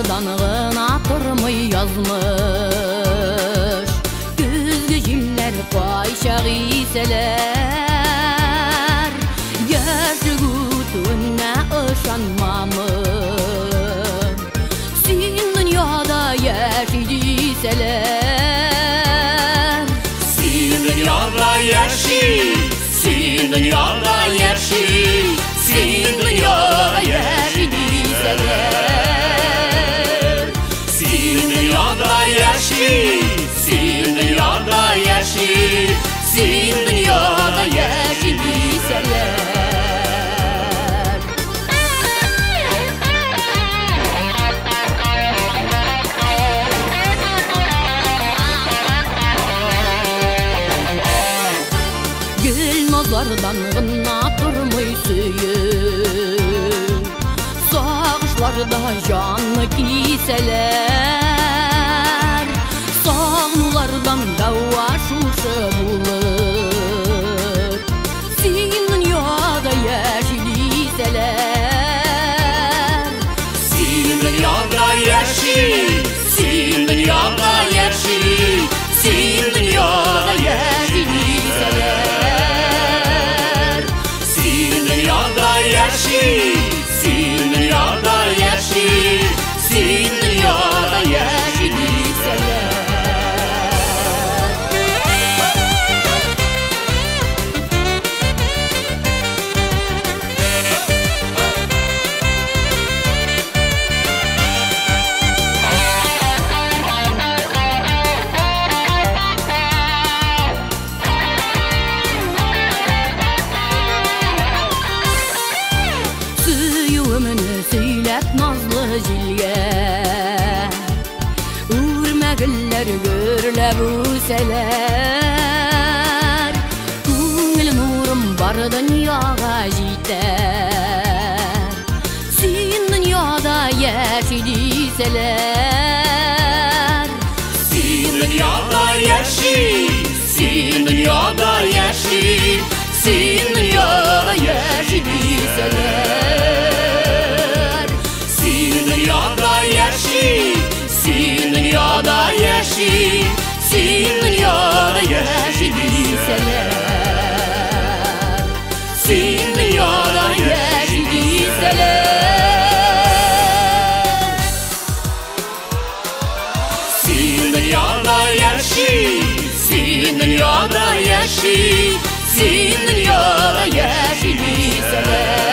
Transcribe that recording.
Yollardan gına durmay yazmış Güzgü jiller fayşa giyseler Gerçi gütüne ışanmamın Sin dünyada yaşaydıseler Sin dünyada yaşay Sin dünyada yaşay Sin dünyada yaşaydıseler Sin dünyada yaşay Sin dünyada yaşay Sin dünyada yaşaydıseler Nazlardan gına durmay söyür Sağışlarda canlı giyseler Sağnulardan dava şuşu bulur Sin dünyada yaşaydıseler Sin dünyada yaşay Sin dünyada yaşay Sin dünyada yaşaydıseler Sin dünyada yaşay Sin dünyada yaşay Sin dünyada yaşaydıseler Söylep nazlı jilge Urmagiller görle büseler Көңіл нурым бар дүнияға жетер Сен дүнияда yaşaydıseler Sin dünyada yaşay Sin dünyada yaşay Sin dünyada yaşaydıseler Sin dünyada yaşay Sin dünyada yaşay Sin dünyada yaşaydıseler Sin dünyada yaşaydıseler Sin dünyada yaşay Sin dünyada yaşay Sin dünyada yaşaydıseler